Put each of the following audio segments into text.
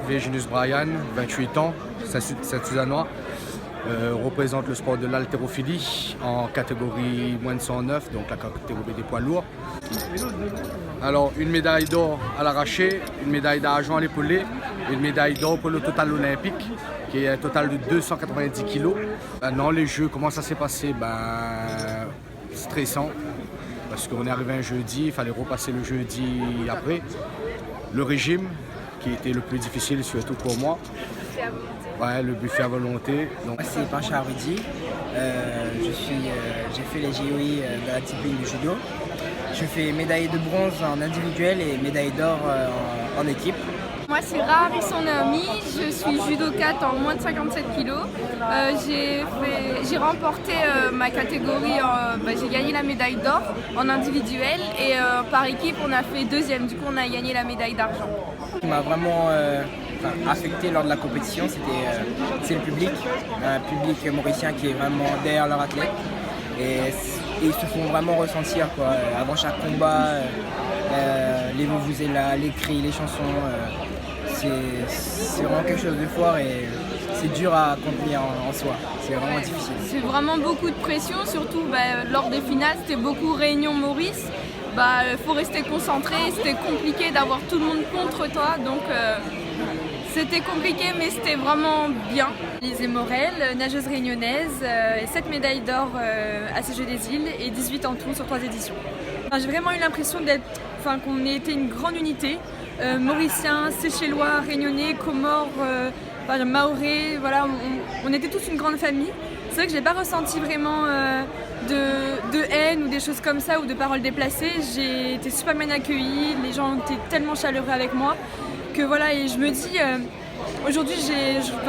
Virginus Brian, 28 ans, Saint-Suzannois. Représente le sport de l'haltérophilie en catégorie moins de 109, donc la catégorie des poids lourds. Alors une médaille d'or à l'arraché, une médaille d'argent à l'épaulé, une médaille d'or pour le total olympique, qui est un total de 290 kg. Maintenant les jeux, comment ça s'est passé? Stressant, parce qu'on est arrivé un jeudi, il fallait repasser le jeudi après. Le régime, qui était le plus difficile, surtout pour moi. Ouais, le buffet à volonté. Donc. Moi, c'est Pancha Arudi. J'ai fait les JOI de la discipline du judo. Je fais médaille de bronze en individuel et médaille d'or en équipe. Moi, c'est Raharison Naomi. Je suis judokate en moins de 57 kg. J'ai remporté ma catégorie. J'ai gagné la médaille d'or en individuel et par équipe, on a fait deuxième. Du coup, on a gagné la médaille d'argent. Ce qui m'a vraiment affecté lors de la compétition, c'est le public. Un public mauricien qui est vraiment derrière leur athlète. Et ils se font vraiment ressentir quoi. Avant chaque combat, les vuvuzelas, les cris, les chansons. C'est vraiment quelque chose de fort et c'est dur à contenir en soi. C'est vraiment difficile. C'est vraiment beaucoup de pression, surtout lors des finales, c'était beaucoup Réunion Maurice. Faut rester concentré, c'était compliqué d'avoir tout le monde contre toi, donc c'était compliqué mais c'était vraiment bien. Lisée Morel, nageuse réunionnaise, 7 médailles d'or à ces Jeux des Îles et 18 en tout sur 3 éditions. J'ai vraiment eu l'impression qu'on était une grande unité, mauriciens, séchellois, réunionnais, comores, mahorais, voilà, on était tous une grande famille. C'est vrai que je n'ai pas ressenti vraiment de haine ou des choses comme ça ou de paroles déplacées. J'ai été super bien accueillie, les gens étaient tellement chaleureux avec moi que voilà, et je me dis aujourd'hui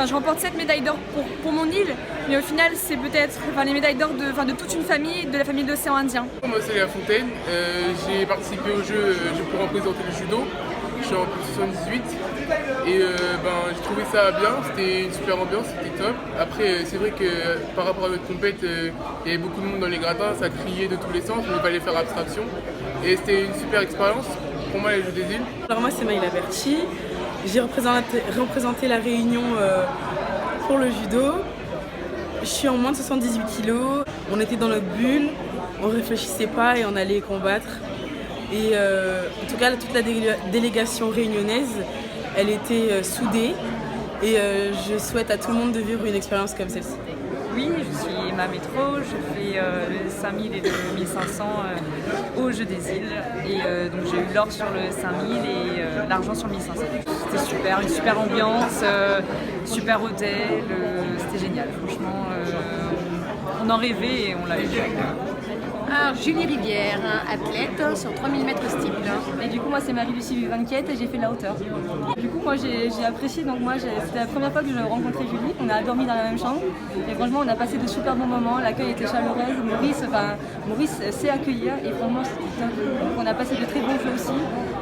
je remporte 7 médailles d'or pour mon île, mais au final c'est peut-être les médailles d'or de toute une famille, de la famille de l'océan Indien. Moi c'est Léa Fontaine, j'ai participé au jeu pour représenter le judo, je suis en plus 78 et j'ai trouvé ça bien, c'était une super ambiance, c'était top. Après c'est vrai que par rapport à notre compète, il y avait beaucoup de monde dans les gradins, ça criait de tous les sens, mais il fallait faire abstraction et c'était une super expérience pour moi les Jeux des Îles. Alors moi c'est Maïla Berchi. J'ai représenté la Réunion pour le judo. Je suis en moins de 78 kg. On était dans notre bulle, on ne réfléchissait pas et on allait combattre. Et en tout cas, toute la délégation réunionnaise, elle était soudée. Et je souhaite à tout le monde de vivre une expérience comme celle-ci. Oui, je suis Emma Métro, je fais le 5000 et le 1500 au Jeu des Îles. Et donc j'ai eu l'or sur le 5000 et l'argent sur le 1500. C'était super, une super ambiance, super hôtel, c'était génial. Franchement, on en rêvait et on l'a eu. Alors, Julie Rivière, athlète sur 3000 mètres steeple. Et du coup, moi, c'est Marie-Lucie Vivanquette et j'ai fait de la hauteur. Du coup, moi, j'ai apprécié. Donc, moi, c'était la première fois que je rencontrais Julie. On a dormi dans la même chambre. Et franchement, on a passé de super bons moments. L'accueil était chaleureux. Maurice sait accueillir. Et vraiment, c'était top. Donc, on a passé de très bons jeux aussi.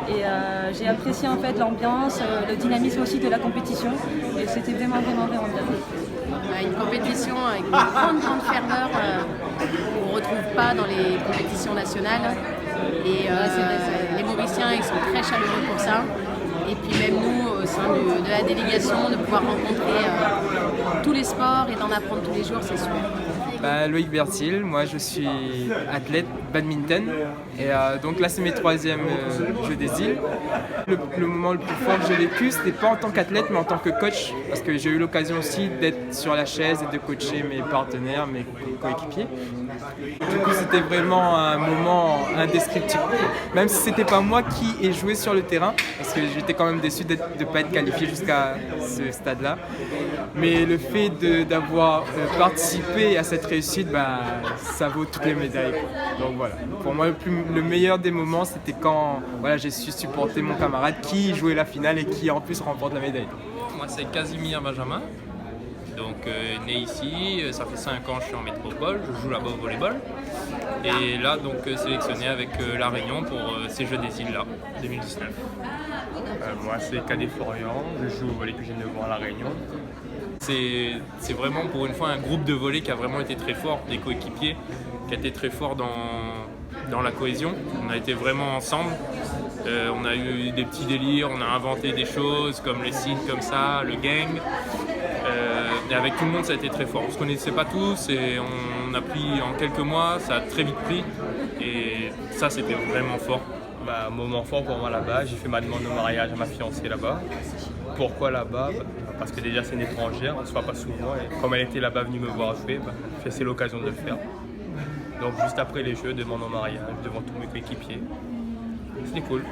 Et j'ai apprécié en fait l'ambiance, le dynamisme aussi de la compétition. Et c'était vraiment bien. Une compétition avec une grande ferveur qu'on ne retrouve pas dans les compétitions nationales. Et les Mauriciens ils sont très chaleureux pour ça. Et puis même nous, au sein de la délégation, de pouvoir rencontrer tous les sports et d'en apprendre tous les jours, c'est super. Loïc Bertil, moi je suis athlète badminton et donc là c'est mes 3e Jeux des Îles. Le moment le plus fort que j'ai vécu, c'était pas en tant qu'athlète mais en tant que coach parce que j'ai eu l'occasion aussi d'être sur la chaise et de coacher mes partenaires, mes coéquipiers. Du coup c'était vraiment un moment indescriptible, même si c'était pas moi qui ai joué sur le terrain parce que j'étais quand même déçu de ne pas être qualifié jusqu'à ce stade-là. Mais le fait d'avoir participé à cette réussite, ça vaut toutes les médailles. Donc voilà, pour moi le meilleur des moments c'était quand j'ai su supporter mon camarade qui jouait la finale et qui en plus remporte la médaille. Moi c'est Casimir Benjamin, donc né ici, ça fait 5 ans que je suis en métropole, je joue là-bas au volleyball. Et là donc sélectionné avec La Réunion pour ces Jeux des Îles là, 2019. Moi c'est Cadet Florian, je joue au volley que j'ai 9 ans à La Réunion. C'est vraiment pour une fois un groupe de volley qui a vraiment été très fort, des coéquipiers, qui a été très fort dans la cohésion. On a été vraiment ensemble On a eu des petits délires, on a inventé des choses comme les signes comme ça, le gang. Et avec tout le monde, ça a été très fort. On ne se connaissait pas tous et on a pris en quelques mois, ça a très vite pris. Et ça, c'était vraiment fort. Moment fort pour moi là-bas, j'ai fait ma demande de mariage à ma fiancée là-bas. Pourquoi là-bas? Parce que déjà c'est une étrangère, on ne se voit pas souvent et comme elle était là-bas venue me voir jouer, c'est l'occasion de le faire. Donc juste après les jeux, demande en mariage devant tous mes coéquipiers. C'était cool.